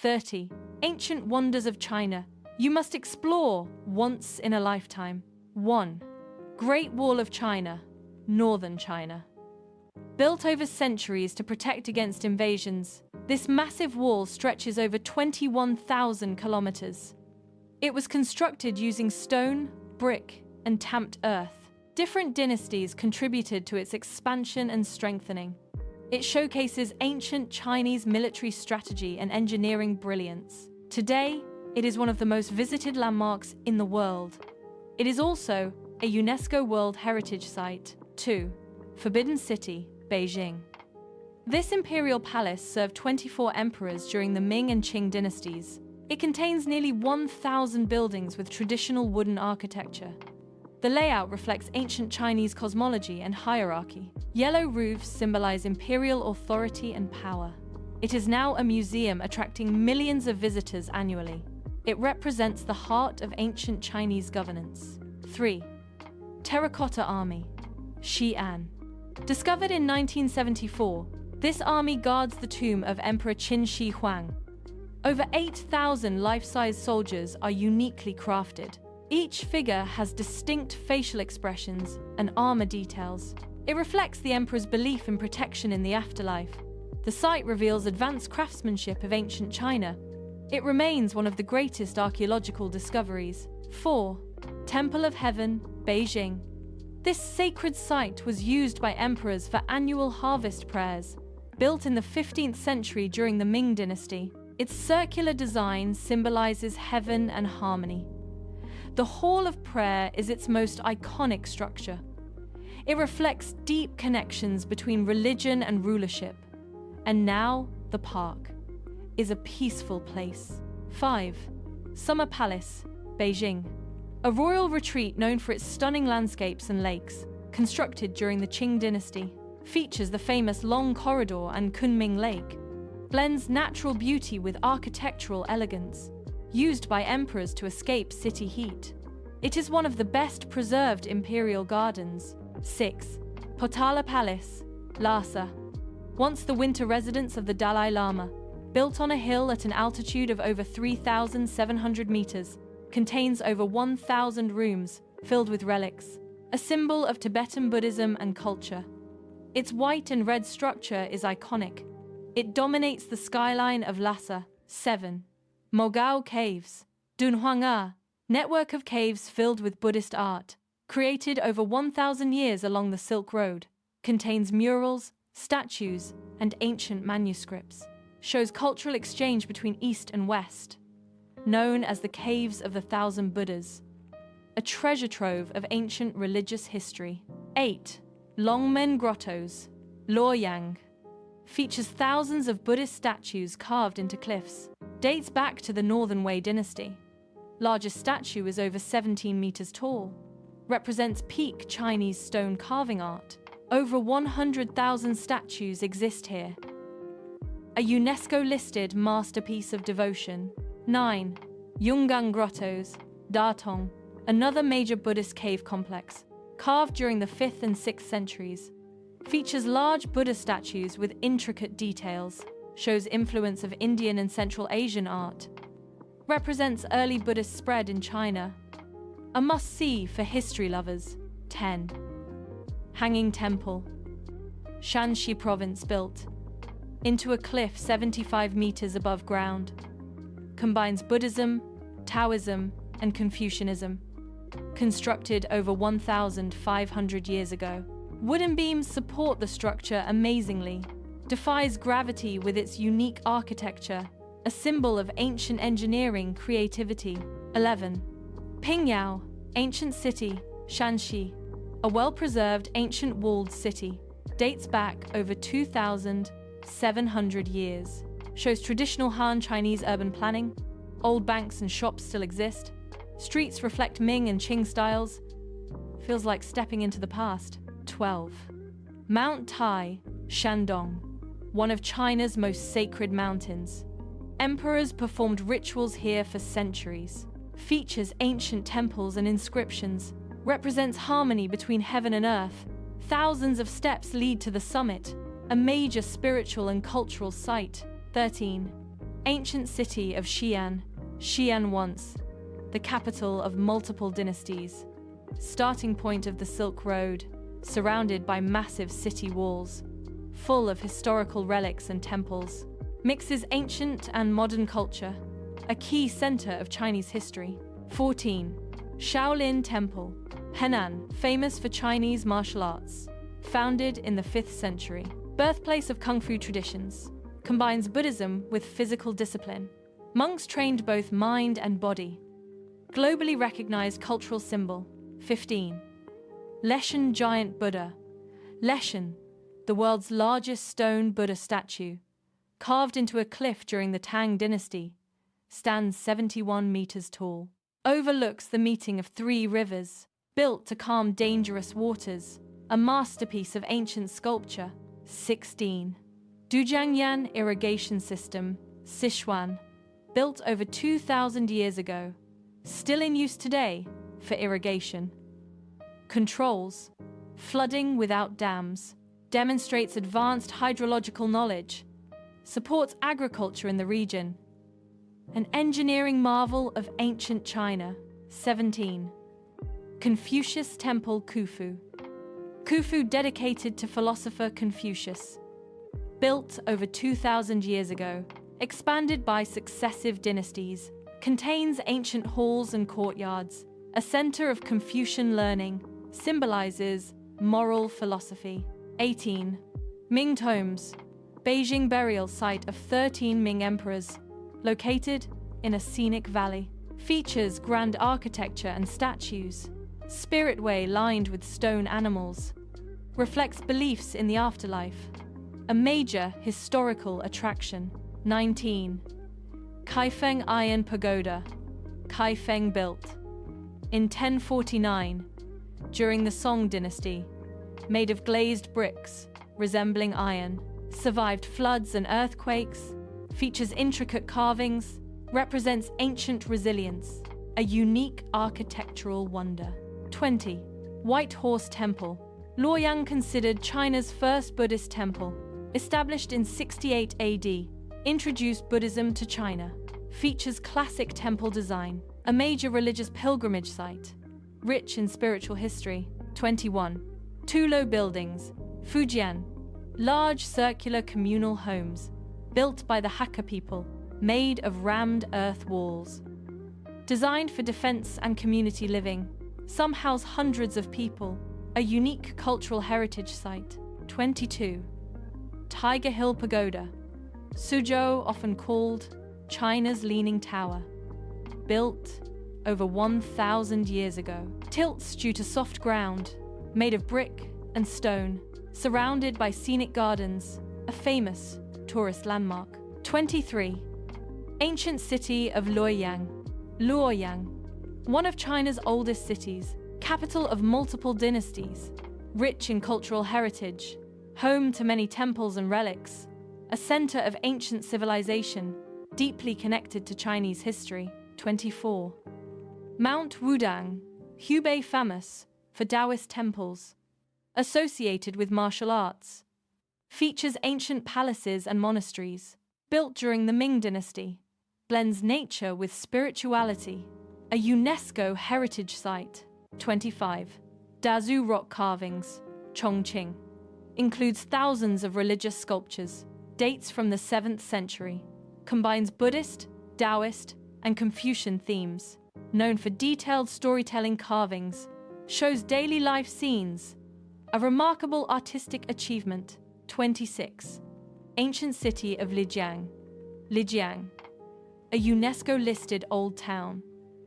30. Ancient wonders of China. You must explore once in a lifetime. 1. Great Wall of China, Northern China. Built over centuries to protect against invasions, this massive wall stretches over 21,000 kilometers. It was constructed using stone, brick, and tamped earth. Different dynasties contributed to its expansion and strengthening. It showcases ancient Chinese military strategy and engineering brilliance. Today, it is one of the most visited landmarks in the world. It is also a UNESCO World Heritage Site. 2. Forbidden City, Beijing. This imperial palace served 24 emperors during the Ming and Qing dynasties. It contains nearly 1,000 buildings with traditional wooden architecture. The layout reflects ancient Chinese cosmology and hierarchy. Yellow roofs symbolize imperial authority and power. It is now a museum attracting millions of visitors annually. It represents the heart of ancient Chinese governance. 3. Terracotta Army, Xi'an. Discovered in 1974, this army guards the tomb of Emperor Qin Shi Huang. Over 8,000 life-size soldiers are uniquely crafted. Each figure has distinct facial expressions and armor details. It reflects the emperor's belief in protection in the afterlife. The site reveals advanced craftsmanship of ancient China. It remains one of the greatest archaeological discoveries. 4. Temple of Heaven, Beijing. This sacred site was used by emperors for annual harvest prayers. Built in the 15th century during the Ming dynasty, its circular design symbolizes heaven and harmony. The Hall of Prayer is its most iconic structure. It reflects deep connections between religion and rulership. And now, the park is a peaceful place. 5. Summer Palace, Beijing. A royal retreat known for its stunning landscapes and lakes, constructed during the Qing dynasty, features the famous Long Corridor and Kunming Lake, blends natural beauty with architectural elegance, used by emperors to escape city heat. It is one of the best preserved imperial gardens. 6. Potala Palace, Lhasa. Once the winter residence of the Dalai Lama, built on a hill at an altitude of over 3,700 meters, contains over 1,000 rooms filled with relics, a symbol of Tibetan Buddhism and culture. Its white and red structure is iconic. It dominates the skyline of Lhasa. 7. Mogao Caves, Dunhuang, network of caves filled with Buddhist art, created over 1,000 years along the Silk Road, contains murals, statues, and ancient manuscripts, shows cultural exchange between East and West. Known as the Caves of the Thousand Buddhas, a treasure trove of ancient religious history. 8. Longmen Grottoes, Luoyang. Features thousands of Buddhist statues carved into cliffs. Dates back to the Northern Wei dynasty. Largest statue is over 17 meters tall. Represents peak Chinese stone carving art. Over 100,000 statues exist here. A UNESCO-listed masterpiece of devotion. 9. Yungang Grottoes, Datong. Another major Buddhist cave complex, carved during the 5th and 6th centuries. Features large Buddha statues with intricate details. Shows influence of Indian and Central Asian art. Represents early Buddhist spread in China. A must-see for history lovers. 10. Hanging Temple, Shanxi Province. Built into a cliff 75 meters above ground. Combines Buddhism, Taoism, and Confucianism. Constructed over 1,500 years ago. Wooden beams support the structure amazingly. Defies gravity with its unique architecture, a symbol of ancient engineering creativity. 11. Pingyao, ancient city, Shanxi. A well-preserved ancient walled city. Dates back over 2,700 years. Shows traditional Han Chinese urban planning. Old banks and shops still exist. Streets reflect Ming and Qing styles. Feels like stepping into the past. 12. Mount Tai, Shandong. One of China's most sacred mountains. Emperors performed rituals here for centuries. Features ancient temples and inscriptions. Represents harmony between heaven and earth. Thousands of steps lead to the summit. A major spiritual and cultural site. 13. Ancient city of Xi'an. Xi'an once, the capital of multiple dynasties, starting point of the Silk Road, surrounded by massive city walls, full of historical relics and temples, mixes ancient and modern culture, a key center of Chinese history. 14. Shaolin Temple. Henan, famous for Chinese martial arts, founded in the 5th century. Birthplace of Kung Fu traditions, combines Buddhism with physical discipline. Monks trained both mind and body. Globally recognized cultural symbol. 15. Leshan Giant Buddha. Leshan, the world's largest stone Buddha statue, carved into a cliff during the Tang dynasty, stands 71 meters tall. Overlooks the meeting of 3 rivers, built to calm dangerous waters, a masterpiece of ancient sculpture. 16. Dujiangyan Irrigation System, Sichuan, built over 2,000 years ago, still in use today for irrigation. Controls, flooding without dams, demonstrates advanced hydrological knowledge, supports agriculture in the region. An engineering marvel of ancient China. 17. Confucius Temple Khufu. Khufu dedicated to philosopher Confucius. Built over 2,000 years ago, expanded by successive dynasties, contains ancient halls and courtyards, a center of Confucian learning, symbolizes moral philosophy. 18. Ming Tombs. Beijing burial site of 13 Ming emperors, located in a scenic valley. Features grand architecture and statues. Spiritway lined with stone animals. Reflects beliefs in the afterlife. A major historical attraction. 19. Kaifeng Iron Pagoda. Kaifeng built in 1049 during the Song dynasty, made of glazed bricks resembling iron. Survived floods and earthquakes. Features intricate carvings, represents ancient resilience, a unique architectural wonder. 20. White Horse Temple. Luoyang, considered China's first Buddhist temple, established in 68 AD, introduced Buddhism to China. Features classic temple design, a major religious pilgrimage site, rich in spiritual history. 21. Tulo Buildings. Fujian. Large circular communal homes, built by the Hakka people, made of rammed earth walls. Designed for defense and community living, some house hundreds of people, a unique cultural heritage site. 22. Tiger Hill Pagoda. Suzhou, often called China's Leaning Tower. Built over 1,000 years ago. Tilts due to soft ground, made of brick and stone, surrounded by scenic gardens, a famous tourist landmark. 23. Ancient city of Luoyang. Luoyang, one of China's oldest cities, capital of multiple dynasties, rich in cultural heritage, home to many temples and relics, a center of ancient civilization, deeply connected to Chinese history. 24. Mount Wudang, Hubei, famous for Taoist temples, associated with martial arts. Features ancient palaces and monasteries, built during the Ming dynasty. Blends nature with spirituality, a UNESCO heritage site. 25. Dazu rock carvings, Chongqing. Includes thousands of religious sculptures, dates from the 7th century. Combines Buddhist, Taoist, and Confucian themes. Known for detailed storytelling carvings, shows daily life scenes. A remarkable artistic achievement. 26. Ancient city of Lijiang. Lijiang, a UNESCO-listed old town,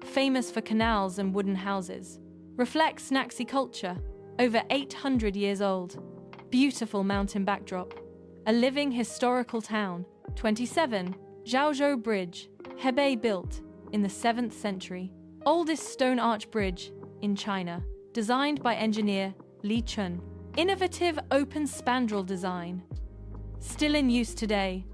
famous for canals and wooden houses. Reflects Naxi culture, over 800 years old. Beautiful mountain backdrop. A living historical town. 27. Zhaozhou Bridge. Hebei, built in the 7th century. Oldest stone arch bridge in China. Designed by engineer Li Chun. Innovative open spandrel design. Still in use today.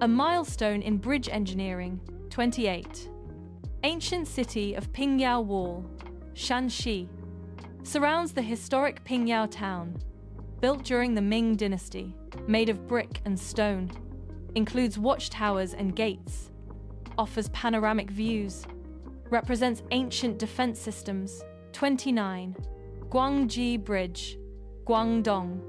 A milestone in bridge engineering. 28. Ancient city of Pingyao Wall. Shanxi. Surrounds the historic Pingyao town. Built during the Ming dynasty. Made of brick and stone. includes watchtowers and gates, offers panoramic views, represents ancient defense systems. 29. Guangji Bridge, Guangdong,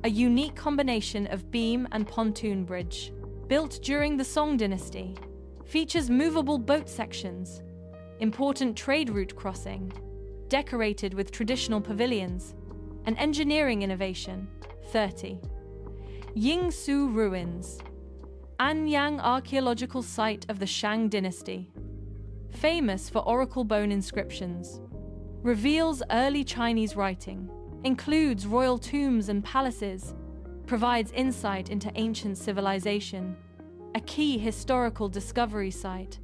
a unique combination of beam and pontoon bridge. Built during the Song dynasty, features movable boat sections, important trade route crossing, decorated with traditional pavilions, and engineering innovation. 30. Yingsu Ruins, Anyang archaeological site of the Shang dynasty. Famous for oracle bone inscriptions. Reveals early Chinese writing. Includes royal tombs and palaces. Provides insight into ancient civilization. A key historical discovery site.